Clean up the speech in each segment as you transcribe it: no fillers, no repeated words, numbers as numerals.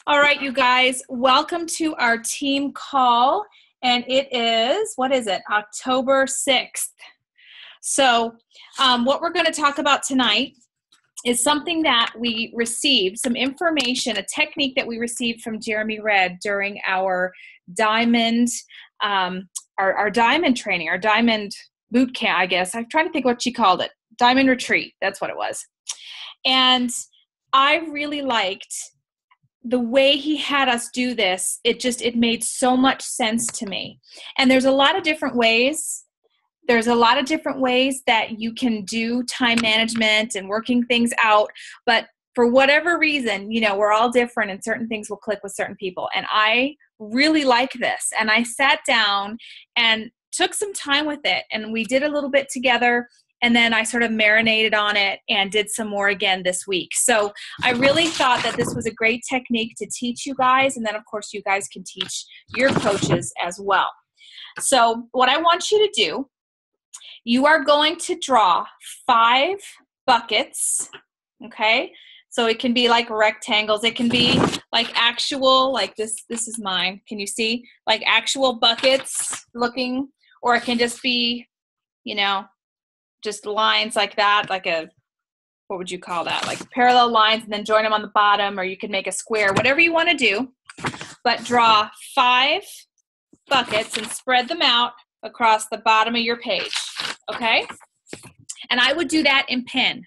All right, you guys, welcome to our team call. And it is, what is it? October 6th. So what we're going to talk about tonight is something that we received, some information, a technique that we received from Jeremy Red during our diamond, our diamond training, our diamond boot camp, I guess. I'm trying to think what she called it. Diamond retreat. That's what it was. And I really liked the way he had us do this. It made so much sense to me. And there's a lot of different ways. There's a lot of different ways that you can do time management and working things out. But for whatever reason, you know, we're all different and certain things will click with certain people. And I really like this. And I sat down and took some time with it. And we did a little bit together. And then I sort of marinated on it and did some more again this week. So I really thought that this was a great technique to teach you guys. And then, of course, you guys can teach your coaches as well. So what I want you to do, you are going to draw 5 buckets, okay? So it can be like rectangles. It can be like actual, like this is mine. Can you see? Like actual buckets looking, or it can just be, you know, just lines like that, like a, what would you call that? Like parallel lines and then join them on the bottom, or you can make a square, whatever you want to do. But draw 5 buckets and spread them out across the bottom of your page, okay? And I would do that in pen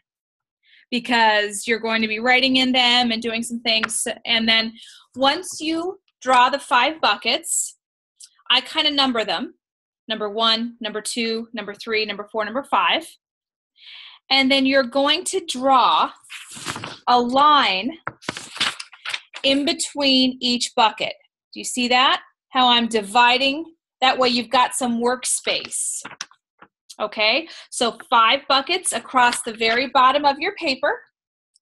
because you're going to be writing in them and doing some things. And then once you draw the 5 buckets, I kind of number them. Number 1, number 2, number 3, number 4, number 5. And then you're going to draw a line in between each bucket. Do you see that? How I'm dividing? That way you've got some workspace. Okay? So 5 buckets across the very bottom of your paper.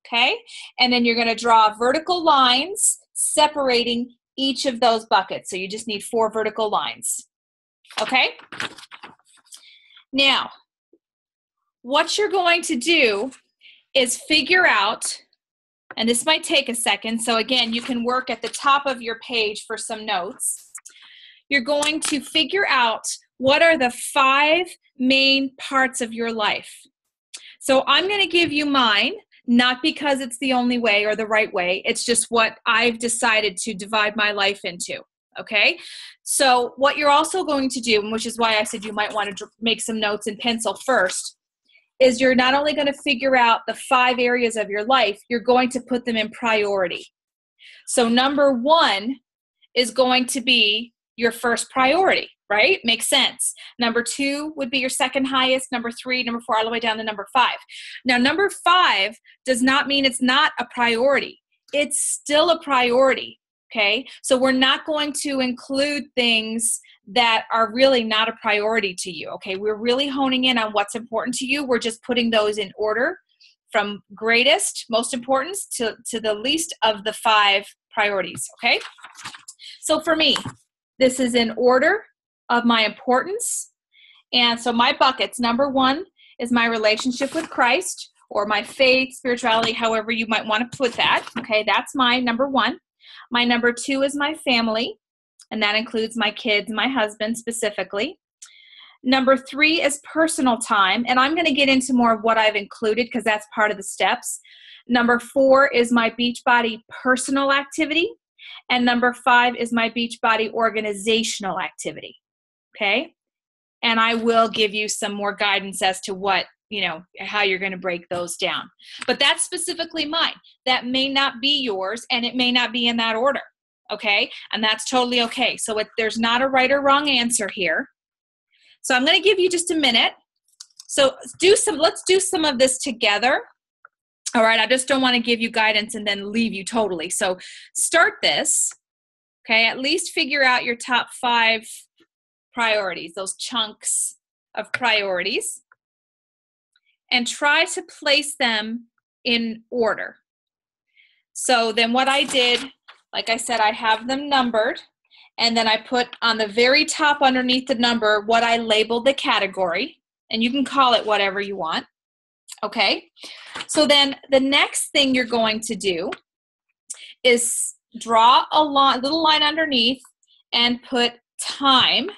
Okay? And then you're going to draw vertical lines separating each of those buckets. So you just need 4 vertical lines. Okay? Now, what you're going to do is figure out, and this might take a second, so again, you can work at the top of your page for some notes. You're going to figure out what are the 5 main parts of your life. So I'm going to give you mine, not because it's the only way or the right way. It's just what I've decided to divide my life into. Okay, so what you're also going to do, which is why I said you might want to make some notes in pencil first, is you're not only going to figure out the 5 areas of your life, you're going to put them in priority. So number 1 is going to be your first priority, right? Makes sense. Number 2 would be your second highest, number 3, number 4, all the way down to number 5. Now, number 5 does not mean it's not a priority. It's still a priority. Okay, so we're not going to include things that are really not a priority to you. Okay, we're really honing in on what's important to you. We're just putting those in order from greatest, most importance to the least of the 5 priorities. Okay, so for me, this is in order of my importance. And so my buckets, number 1 is my relationship with Christ, or my faith, spirituality, however you might want to put that. Okay, that's my number 1. My number 2 is my family, and that includes my kids, my husband specifically. Number 3 is personal time, and I'm going to get into more of what I've included because that's part of the steps. Number 4 is my Beachbody personal activity, and number 5 is my Beachbody organizational activity. Okay? And I will give you some more guidance as to what, you know, how you're going to break those down. But that's specifically mine. That may not be yours, and it may not be in that order, okay? And that's totally okay. So there's not a right or wrong answer here. So I'm going to give you just a minute. So let's do some of this together. All right, I just don't want to give you guidance and then leave you totally. So start this, okay? At least figure out your top 5 priorities, those chunks of priorities, and try to place them in order. So then what I did, like I said, I have them numbered, and then I put on the very top underneath the number what I labeled the category, and you can call it whatever you want. Okay, so then the next thing you're going to do is draw a little line underneath and put time,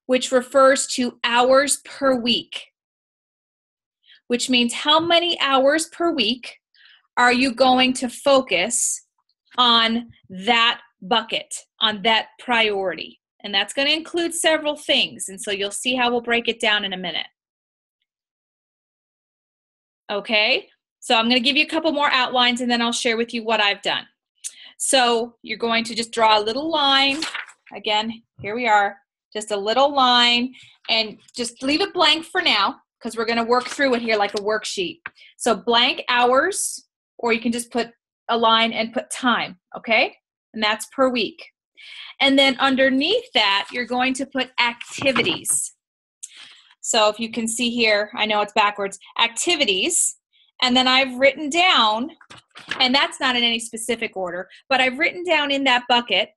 which refers to hours per week, which means how many hours per week are you going to focus on that bucket, on that priority. And that's going to include several things. And so you'll see how we'll break it down in a minute. Okay, so I'm going to give you a couple more outlines and then I'll share with you what I've done. So you're going to just draw a little line. Again, here we are, just a little line, and just leave it blank for now because we're going to work through it here like a worksheet. So blank hours, or you can just put a line and put time, okay? And that's per week. And then underneath that, you're going to put activities. So if you can see here, I know it's backwards, activities. And then I've written down, and that's not in any specific order, but I've written down in that bucket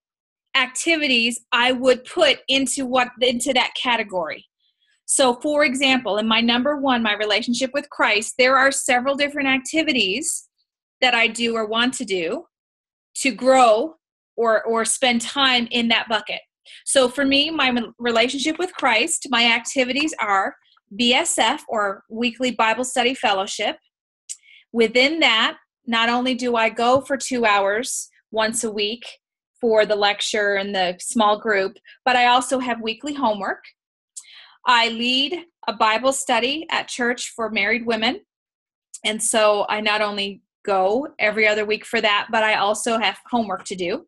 activities I would put into that category. So for example, in my number 1, my relationship with Christ, there are several different activities that I do or want to do to grow or spend time in that bucket. So for me, my relationship with Christ, my activities are BSF, or Weekly Bible Study Fellowship. Within that, not only do I go for 2 hours once a week for the lecture and the small group, but I also have weekly homework. I lead a Bible study at church for married women. And so I not only go every other week for that, but I also have homework to do.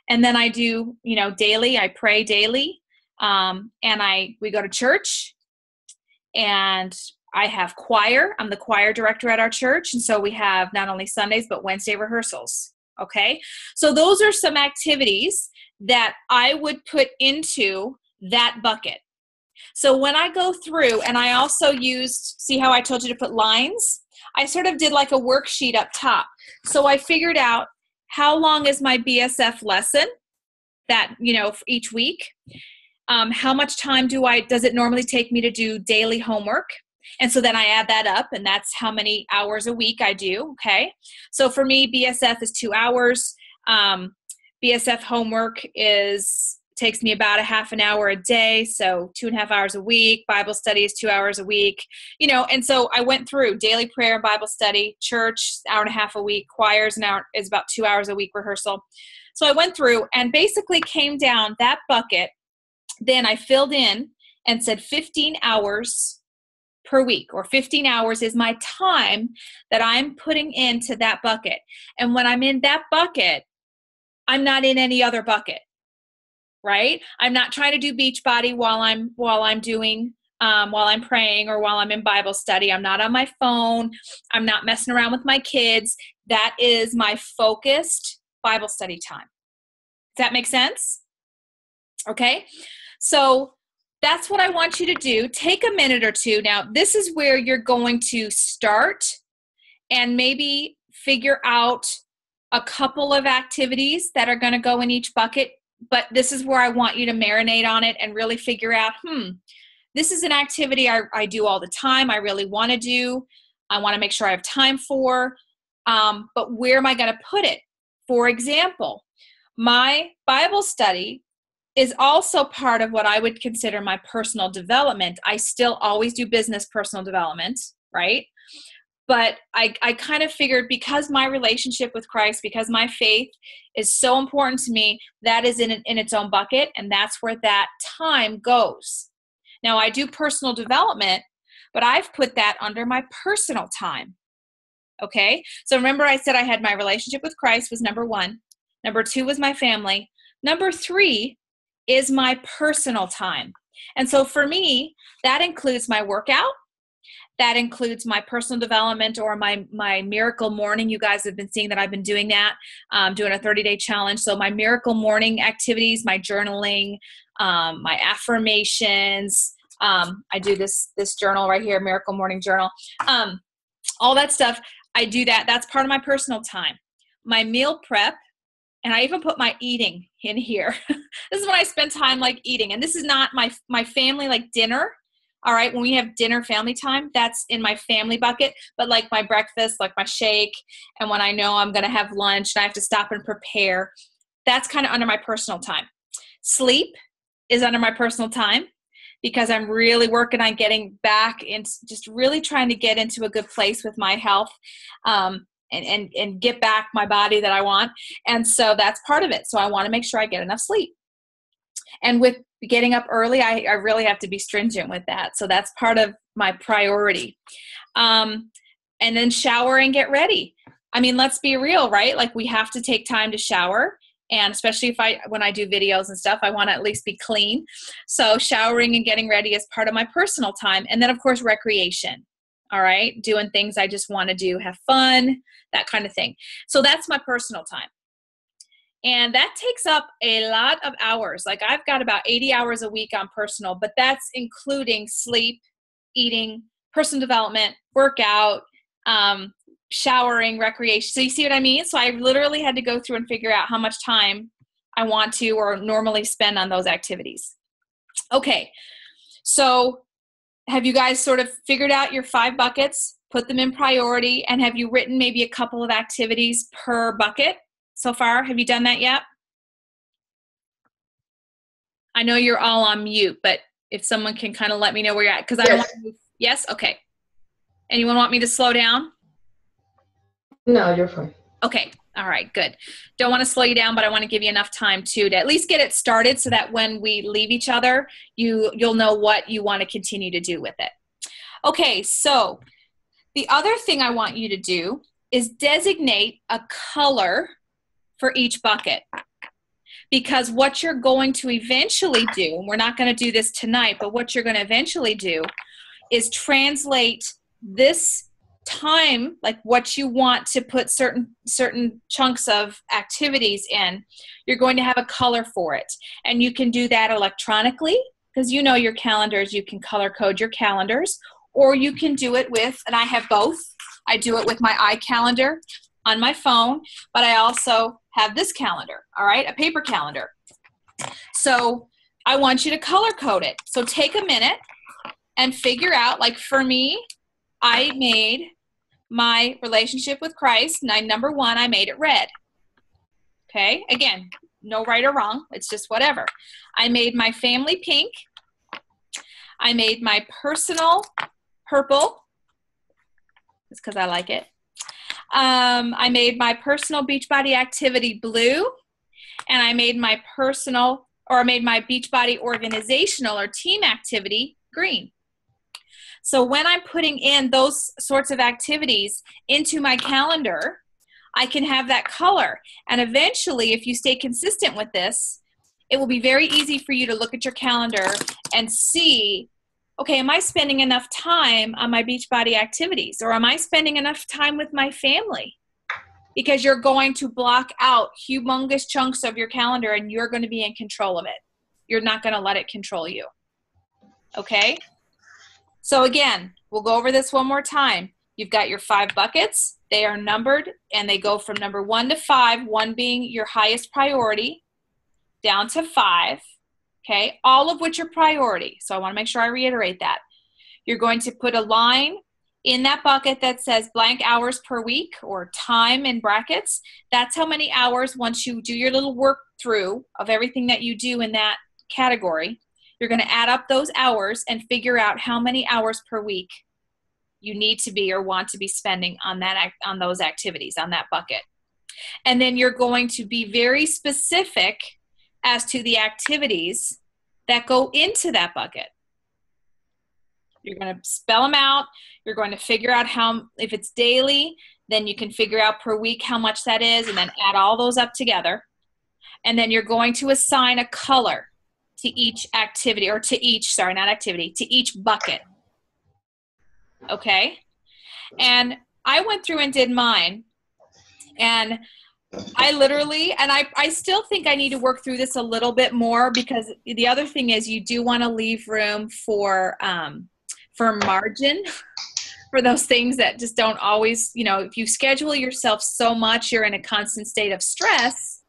And then I do, daily, I pray daily. And we go to church, and I have choir. I'm the choir director at our church. And so we have not only Sundays, but Wednesday rehearsals. Okay. So those are some activities that I would put into that bucket. So when I go through, and I also used, see how I told you to put lines? I sort of did like a worksheet up top. So I figured out how long is my BSF lesson that, for each week? How much time does it normally take me to do daily homework? And so then I add that up, and that's how many hours a week I do, okay? So for me, BSF is 2 hours. BSF homework takes me about a half an hour a day, so 2.5 hours a week. Bible study is 2 hours a week, and so I went through daily prayer and Bible study, church, hour and a half a week, choirs is about 2 hours a week rehearsal. So I went through and basically came down that bucket. Then I filled in and said 15 hours per week, or 15 hours is my time that I'm putting into that bucket. And when I'm in that bucket, I'm not in any other bucket, right? I'm not trying to do Beachbody while I'm praying or while I'm in Bible study. I'm not on my phone. I'm not messing around with my kids. That is my focused Bible study time. Does that make sense? Okay. So that's what I want you to do. Take a minute or two. Now, this is where you're going to start and maybe figure out a couple of activities that are going to go in each bucket. But this is where I want you to marinate on it and really figure out, this is an activity I do all the time. I really want to do. I want to make sure I have time for. But where am I going to put it? For example, my Bible study is also part of what I would consider my personal development. I still always do business personal development, right? But I kind of figured, because my relationship with Christ, because my faith is so important to me, that is in its own bucket, and that's where that time goes. Now, I do personal development, but I've put that under my personal time, okay? So remember I said I had my relationship with Christ was number 1. Number 2 was my family. Number 3 is my personal time. And so for me, that includes my workout. That includes my personal development, or my miracle morning. You guys have been seeing that I've been doing that, doing a 30-day challenge. So my miracle morning activities, my journaling, my affirmations. I do this journal right here, Miracle Morning Journal. All that stuff, I do that. That's part of my personal time. My meal prep, and I even put my eating in here. This is when I spend time like eating. And this is not my family like dinner. All right, when we have dinner family time, that's in my family bucket. But like my breakfast, like my shake, and when I know I'm going to have lunch and I have to stop and prepare, that's kind of under my personal time. Sleep is under my personal time because I'm really working on getting back and just really trying to get into a good place with my health, and get back my body that I want. And so that's part of it. So I want to make sure I get enough sleep. And with getting up early, I really have to be stringent with that. So that's part of my priority. And then shower and get ready. I mean, let's be real, right? Like we have to take time to shower. And especially when I do videos and stuff, I want to at least be clean. So showering and getting ready is part of my personal time. And then of course, recreation. All right. Doing things I just want to do, have fun, that kind of thing. So that's my personal time. And that takes up a lot of hours. Like I've got about 80 hours a week on personal, but that's including sleep, eating, personal development, workout, showering, recreation. So you see what I mean? So I literally had to go through and figure out how much time I want to or normally spend on those activities. Okay. So have you guys sort of figured out your 5 buckets, put them in priority, and have you written maybe a couple of activities per bucket so far? Have you done that yet? I know you're all on mute, but if someone can kind of let me know where you're at, because I don't want to move. Yes? Okay. Anyone want me to slow down? No, you're fine. Okay. All right, good. Don't want to slow you down, but I want to give you enough time too to at least get it started so that when we leave each other, you'll know what you want to continue to do with it. Okay, so the other thing I want you to do is designate a color for each bucket. Because what you're going to eventually do, and we're not going to do this tonight, but what you're going to eventually do is translate this time, like what you want to put certain chunks of activities in, you're going to have a color for it. And you can do that electronically because you know your calendars, you can color code your calendars, or you can do it with, and I have both. I do it with my iCalendar on my phone, but I also have this calendar, all right, a paper calendar. So I want you to color code it. So take a minute and figure out, like for me, I made my relationship with Christ, number 1, I made it red. Okay, again, no right or wrong, it's just whatever. I made my family pink. I made my personal purple. It's because I like it. I made my personal Beachbody activity blue, and I made my Beachbody organizational or team activity green. So when I'm putting in those sorts of activities into my calendar, I can have that color. And eventually, if you stay consistent with this, it will be very easy for you to look at your calendar and see, okay, am I spending enough time on my Beachbody activities, or am I spending enough time with my family? Because you're going to block out humongous chunks of your calendar and you're going to be in control of it. You're not going to let it control you. Okay? So again, we'll go over this one more time. You've got your 5 buckets. They are numbered and they go from number 1 to 5, 1 being your highest priority, down to 5. Okay, all of which are priority. So I want to make sure I reiterate that. You're going to put a line in that bucket that says blank hours per week, or time in brackets. That's how many hours, once you do your little work through of everything that you do in that category, you're going to add up those hours and figure out how many hours per week you need to be or want to be spending on those activities, on that bucket. And then you're going to be very specific as to the activities that go into that bucket. You're going to spell them out. You're going to figure out if it's daily, then you can figure out per week how much that is, and then add all those up together. And then you're going to assign a color to each activity, or to each bucket. Okay? And I went through and did mine, and I still think I need to work through this a little bit more, because the other thing is you do want to leave room for margin for those things that just don't always, if you schedule yourself so much, you're in a constant state of stress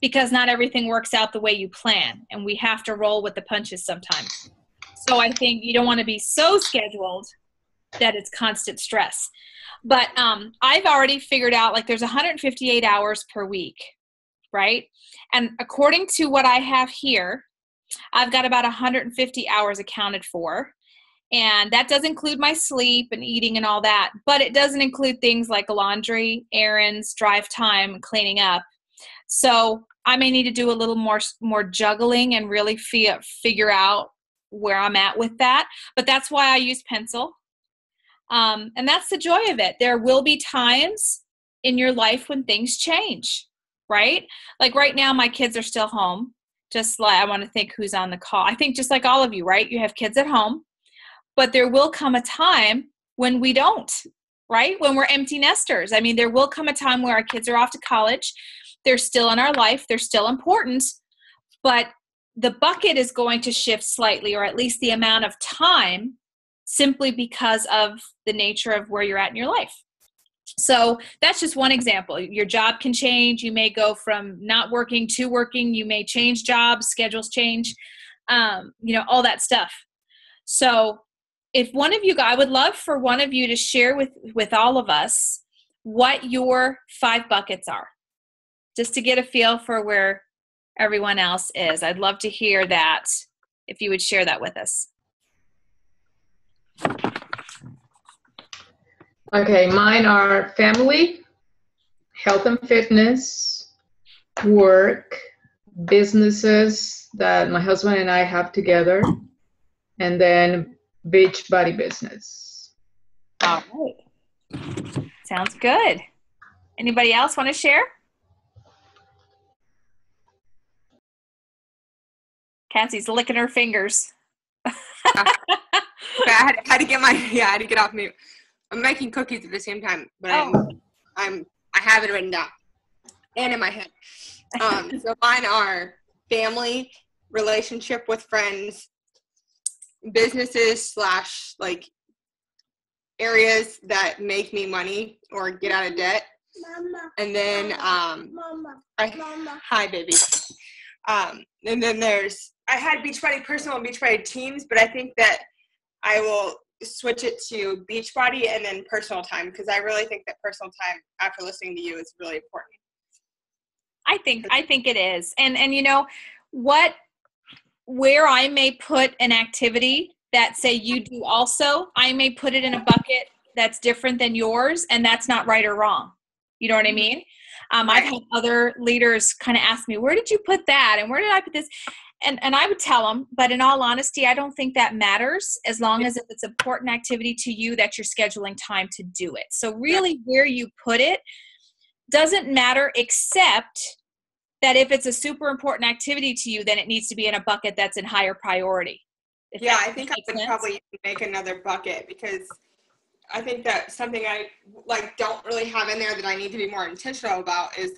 because not everything works out the way you plan, and we have to roll with the punches sometimes. So I think you don't want to be so scheduled that it's constant stress. But I've already figured out, like, there's 158 hours per week, right? And according to what I have here, I've got about 150 hours accounted for. And that does include my sleep and eating and all that. But it doesn't include things like laundry, errands, drive time, cleaning up. So I may need to do a little more juggling and really figure out where I'm at with that. But that's why I use pencil. And that's the joy of it. There will be times in your life when things change, right? Like right now, my kids are still home. Just like, I want to think who's on the call. I think just like all of you, right? You have kids at home, but there will come a time when we don't, right? When we're empty nesters. I mean, there will come a time where our kids are off to college. They're still in our life. They're still important, but the bucket is going to shift slightly, or at least the amount of time, simply because of the nature of where you're at in your life. So that's just one example. Your job can change. You may go from not working to working. You may change jobs, schedules change, all that stuff. So if one of you, I would love for one of you to share with all of us what your 5 buckets are, just to get a feel for where everyone else is. I'd love to hear that, if you would share that with us. Okay, mine are family, health and fitness, work, businesses that my husband and I have together, and then beach body business. All right. Sounds good. Anybody else want to share? Cassie's licking her fingers. Okay, I had to get off mute. I'm making cookies at the same time, but I have it written down and in my head. So mine are family, relationship with friends, businesses / like areas that make me money or get out of debt. Mama, and then hi baby. And then I had Beachbody Personal and Beachbody Teams, but I think that I will switch it to Beachbody and then personal time, because I really think that personal time, after listening to you, is really important. I think it is. And you know what, where I may put an activity that, say, you do also, I may put it in a bucket that's different than yours, and that's not right or wrong. You know what I mean? Right. I've had other leaders kind of ask me, where did you put that? And where did I put this? And I would tell them, but in all honesty, I don't think that matters, as long as if it's an important activity to you that you're scheduling time to do it. So really where you put it doesn't matter, except that if it's a super important activity to you, then it needs to be in a bucket that's in higher priority. I think I would probably make another bucket, because I think that something I don't really have in there that I need to be more intentional about is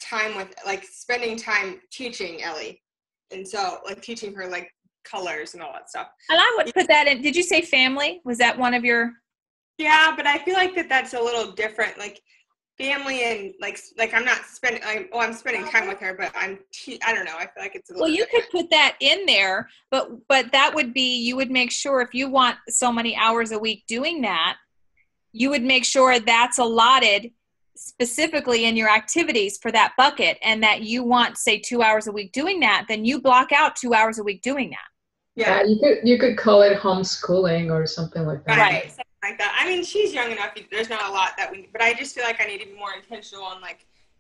time with spending time teaching Ellie, and so teaching her colors and all that stuff. And I would put that in. Did you say family? Was that one of your? Yeah, but I feel that's a little different. Family and I'm not spending. I'm spending time with her, but I don't know. I feel it's a little. Well, you different. could put that in there, but that would be, you would make sure, if you want so many hours a week doing that, you would make sure that's allotted specifically in your activities for that bucket, and that you want, say, 2 hours a week doing that, then you block out 2 hours a week doing that. Yeah, you could call it homeschooling or something like that. Right. Something like that. I mean, she's young enough. There's not a lot but I just feel I need to be more intentional on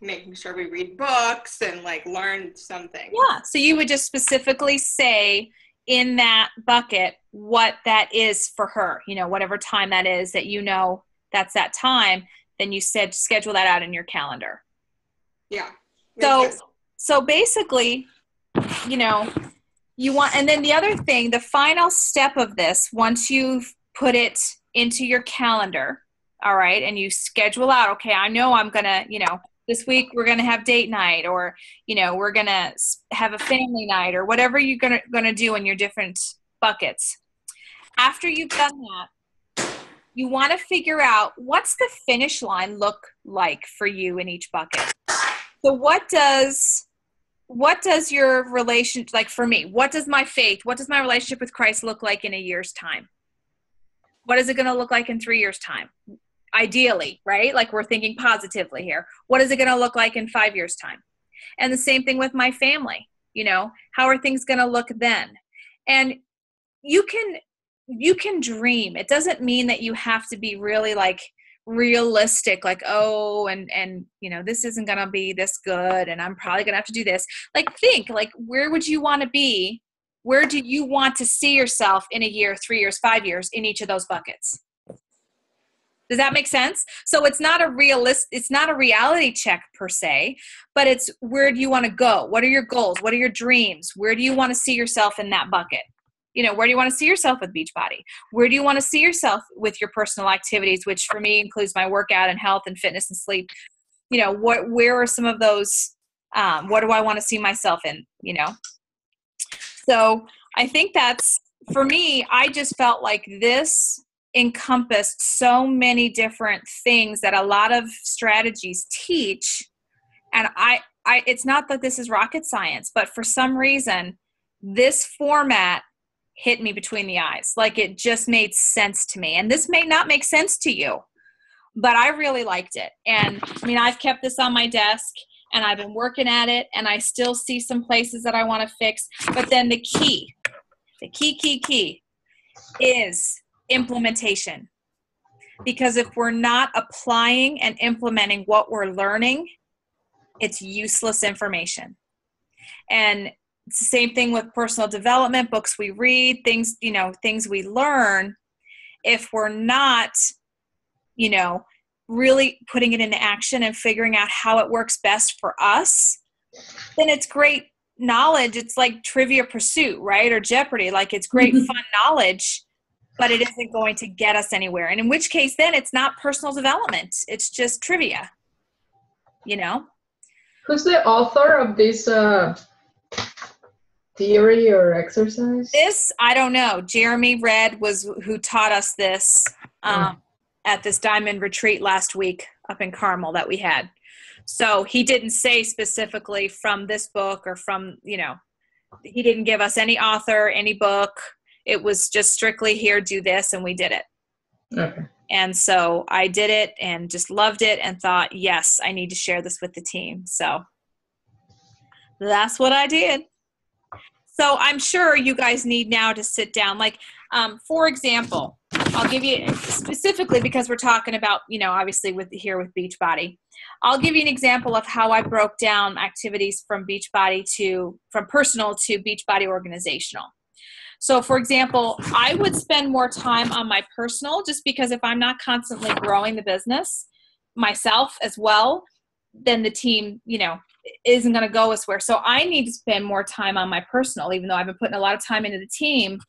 making sure we read books and learn something. Yeah. So you would just specifically say in that bucket what that is for her, whatever time that is, that that's that time, then you said schedule that out in your calendar. Yeah. So basically, you want, and then the other thing, the final step of this, once you've put it into your calendar, all right, and you schedule out, okay, I know I'm going to, this week we're going to have date night, or, we're going to have a family night, or whatever you're going to do in your different buckets. After you've done that, you want to figure out, what's the finish line look like for you in each bucket? So what does what does your relation, like for me, what does my relationship with Christ look like in a year's time? What is it going to look like in 3 years' time? Ideally, right? Like we're thinking positively here. What is it going to look like in 5 years' time? And the same thing with my family. You know, how are things going to look then? And you can dream. It doesn't mean that you have to be really like realistic, like, oh, and you know, this isn't going to be this good, and I'm probably going to have to do this. Like, think, like, where would you want to be? Where do you want to see yourself in a year, 3 years, 5 years in each of those buckets? Does that make sense? So it's not a reality check per se, but it's where do you want to go? What are your goals? What are your dreams? Where do you want to see yourself in that bucket? You know, where do you want to see yourself with Beachbody? Where do you want to see yourself with your personal activities, which for me includes my workout and health and fitness and sleep? You know, where are some of those, what do I want to see myself in, you know? So I think that's, for me, I just felt like this encompassed so many different things that a lot of strategies teach. And it's not that this is rocket science, but for some reason, this format hit me between the eyes. Like it just made sense to me. And this may not make sense to you, but I really liked it. And I mean, I've kept this on my desk and I've been working at it, and I still see some places that I want to fix. But then the key is implementation. Because if we're not applying and implementing what we're learning, it's useless information. And it's the same thing with personal development, books we read, things we learn. If we're not, you know, really putting it into action and figuring out how it works best for us, then it's great knowledge. It's like Trivia Pursuit, right? Or Jeopardy. Like it's great fun knowledge, but it isn't going to get us anywhere. And in which case then it's not personal development. It's just trivia, you know? Who's the author of this theory or exercise? This, I don't know. Jeremy Red was who taught us this at this Diamond Retreat last week up in Carmel that we had. So he didn't say specifically from this book or from, you know, he didn't give us any author, any book. It was just strictly here, do this, and we did it. Okay. And so I did it and just loved it and thought, yes, I need to share this with the team. So that's what I did. So I'm sure you guys need now to sit down. Like, for example, I'll give you specifically because we're talking about, you know, obviously with Beachbody. I'll give you an example of how I broke down activities from personal to Beachbody organizational. So for example, I would spend more time on my personal just because if I'm not constantly growing the business myself as well, then the team, you know, isn't going to go elsewhere. So I need to spend more time on my personal, even though I've been putting a lot of time into the team.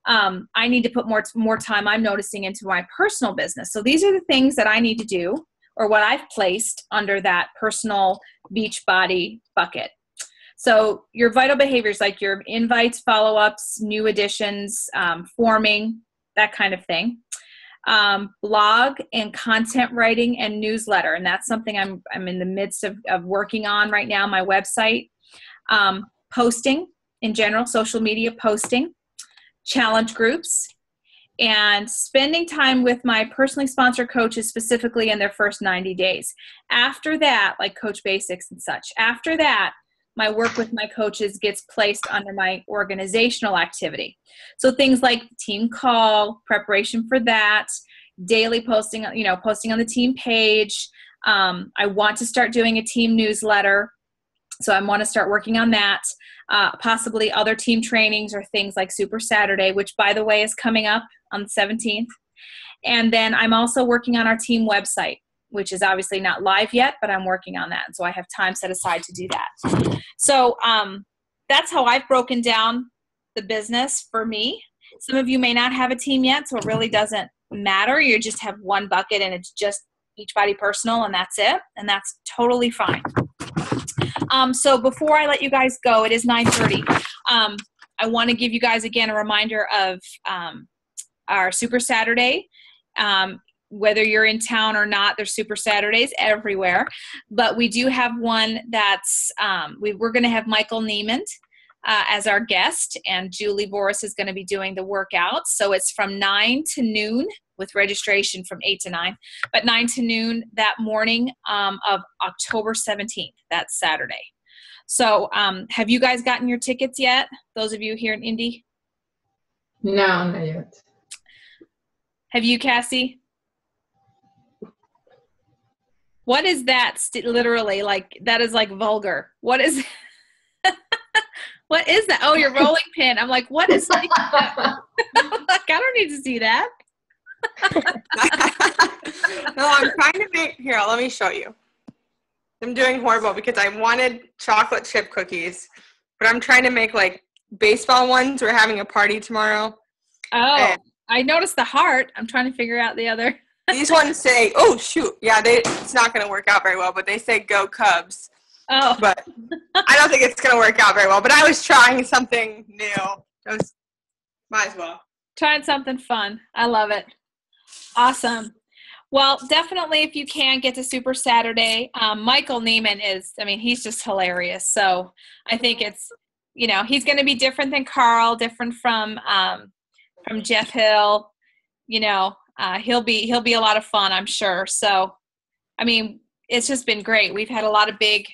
I need to put more time I'm noticing into my personal business. So these are the things that I need to do, or what I've placed under that personal Beachbody bucket. So your vital behaviors, like your invites, follow-ups, new additions, forming, that kind of thing. Blog and content writing and newsletter. And that's something I'm in the midst of working on right now, my website. Posting in general, social media posting, challenge groups, and spending time with my personally sponsored coaches specifically in their first 90 days. After that, like Coach Basics and such, after that, my work with my coaches gets placed under my organizational activity. So things like team call, preparation for that, daily posting, you know, posting on the team page. I want to start doing a team newsletter. So I want to start working on that. Possibly other team trainings or things like Super Saturday, which by the way is coming up on the 17th. And then I'm also working on our team website, which is obviously not live yet, but I'm working on that. And so I have time set aside to do that. So that's how I've broken down the business for me. Some of you may not have a team yet, so it really doesn't matter. You just have one bucket and it's just Beachbody personal and that's it. And that's totally fine. So before I let you guys go, it is 9:30. I want to give you guys again a reminder of our Super Saturday. whether you're in town or not, there's Super Saturdays everywhere. But we do have one that's, we're going to have Michael Neiman as our guest, and Julie Boris is going to be doing the workouts. So it's from 9 to noon with registration from 8 to 9, but 9 to noon that morning of October 17th, that's Saturday. So have you guys gotten your tickets yet? Those of you here in Indy? No, not yet. Have you, Cassie? What is that? Literally, like, that is like vulgar. What is what is that? Oh, your rolling pin. I'm like, what is that? Like, I don't need to see that. No, I'm trying to make, here, let me show you. I'm doing horrible because I wanted chocolate chip cookies, but I'm trying to make like baseball ones. We're having a party tomorrow. Oh, and I noticed the heart. I'm trying to figure out the other. these ones say, oh, shoot. Yeah, it's not going to work out very well, but they say go Cubs. Oh. But I don't think it's going to work out very well. But I was trying something new. Might as well. Trying something fun. I love it. Awesome. Well, definitely if you can get to Super Saturday, Michael Neiman he's just hilarious. So I think it's, he's going to be different than Carl, different from Jeff Hill. He'll be a lot of fun, I'm sure. So, it's just been great. We've had a lot of big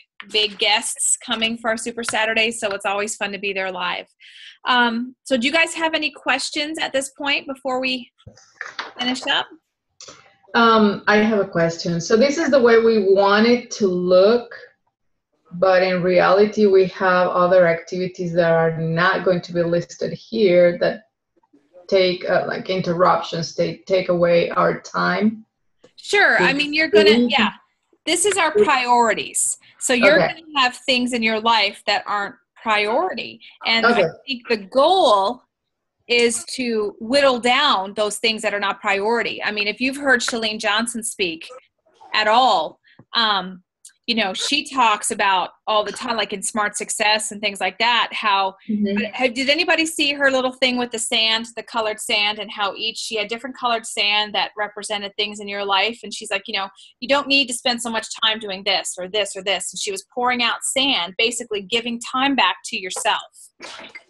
guests coming for our Super Saturday, so it's always fun to be there live. So do you guys have any questions at this point before we finish up? I have a question. So this is the way we want it to look, but in reality, we have other activities that are not going to be listed here that take like interruptions, take away our time. Sure. You're gonna, this is our priorities. So you're going to have things in your life that aren't priority. And I think the goal is to whittle down those things that are not priority. If you've heard Chalene Johnson speak at all, she talks about all the time, like in Smart Success and things like that, how, did anybody see her little thing with the sand, the colored sand, and how she had different colored sand that represented things in your life? And she's like, you don't need to spend so much time doing this or this or this. And she was pouring out sand, basically giving time back to yourself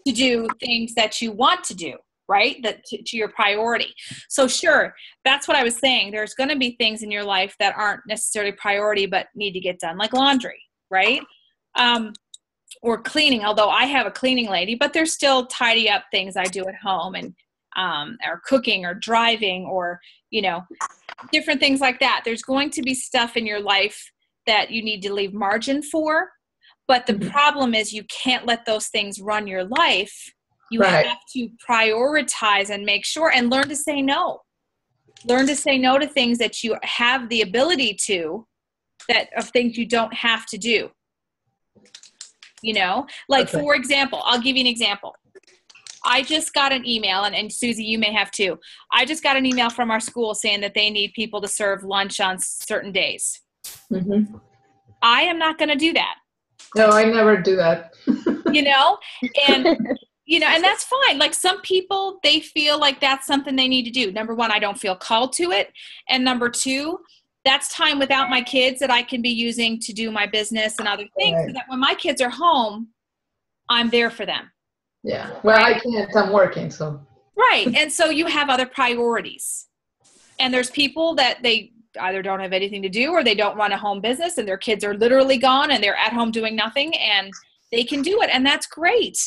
to do things that you want to do. Right? That to your priority. So sure, that's what I was saying. There's going to be things in your life that aren't necessarily priority, but need to get done, like laundry, right? Or cleaning, although I have a cleaning lady, but there's still tidy up things I do at home, and or cooking or driving or, different things like that. There's going to be stuff in your life that you need to leave margin for, but the problem is you can't let those things run your life. You have to prioritize and make sure, and learn to say no. Learn to say no to things that you have the ability to, of things you don't have to do. For example, I'll give you an example. I just got an email, and Susie, you may have too. I just got an email from our school saying that they need people to serve lunch on certain days. I am not going to do that. No, I never do that. And that's fine. Like, some people, they feel like that's something they need to do. Number one, I don't feel called to it. And number two, that's time without my kids that I can be using to do my business and other things, so that when my kids are home, I'm there for them. Yeah. Well, I can't. I'm working, so. Right. And so you have other priorities. And there's people that they either don't have anything to do, or they don't run a home business, and their kids are literally gone and they're at home doing nothing, and they can do it, and that's great.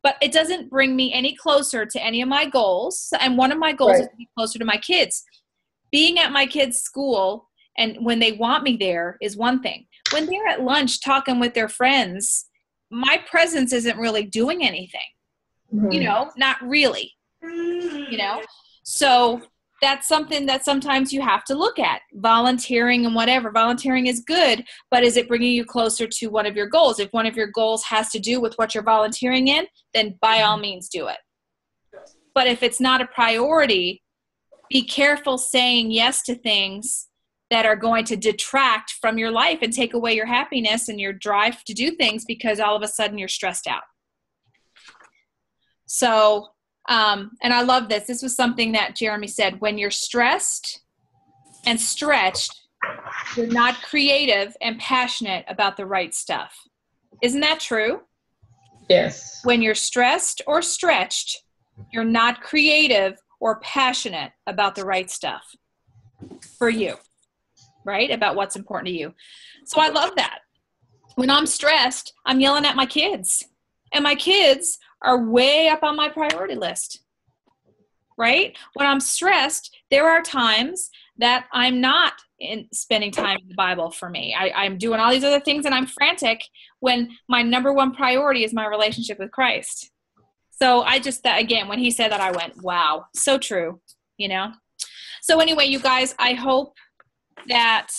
But it doesn't bring me any closer to any of my goals. And one of my goals is to be closer to my kids. Being at my kids' school, and when they want me there, is one thing. When they're at lunch talking with their friends, my presence isn't really doing anything. Not really. So that's something that sometimes you have to look at. Volunteering and whatever. Volunteering is good, but is it bringing you closer to one of your goals? If one of your goals has to do with what you're volunteering in, then by all means do it. But if it's not a priority, be careful saying yes to things that are going to detract from your life and take away your happiness and your drive to do things, because all of a sudden you're stressed out. So, and I love this. This was something that Jeremy said. When you're stressed, and stretched, you're not creative and passionate about the right stuff. Isn't that true? Yes. When you're stressed or stretched, you're not creative or passionate about the right stuff for you, right? About what's important to you. So I love that. When I'm stressed, I'm yelling at my kids, and my kids are way up on my priority list, right? When I'm stressed, there are times that I'm not spending time in the Bible for me. I'm doing all these other things and I'm frantic when my number one priority is my relationship with Christ. So that again, when he said that, I went, wow, so true, you know? So anyway, you guys, I hope that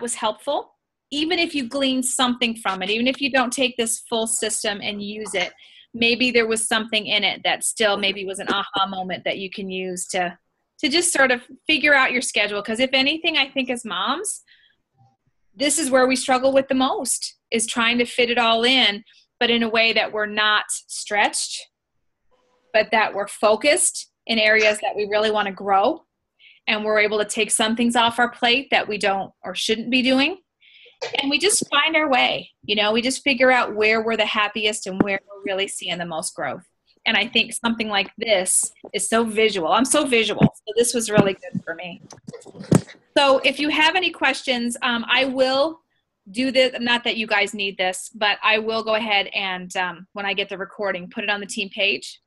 was helpful. Even if you glean something from it, even if you don't take this full system and use it, maybe there was something in it that still maybe was an aha moment that you can use to just sort of figure out your schedule. Because if anything, I think as moms, this is where we struggle with the most, is trying to fit it all in, but in a way that we're not stretched, but that we're focused in areas that we really want to grow. And we're able to take some things off our plate that we don't or shouldn't be doing. And we just find our way, you know, we just figure out where we're the happiest and where we're really seeing the most growth. And I think something like this is so visual. I'm so visual. So this was really good for me. So if you have any questions, I will do this. Not that you guys need this, but I will go ahead and when I get the recording, put it on the team page.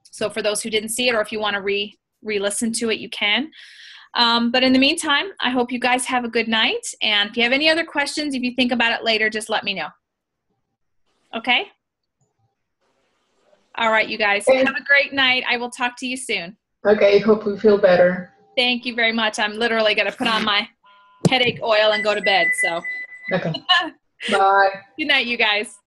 So for those who didn't see it, or if you want to re-listen to it, you can. But in the meantime, I hope you guys have a good night. And if you have any other questions, if you think about it later, just let me know. Okay? All right, you guys. Okay. Have a great night. I will talk to you soon. Okay, hope we feel better. Thank you very much. I'm literally going to put on my headache oil and go to bed. So, Okay. Bye. Good night, you guys.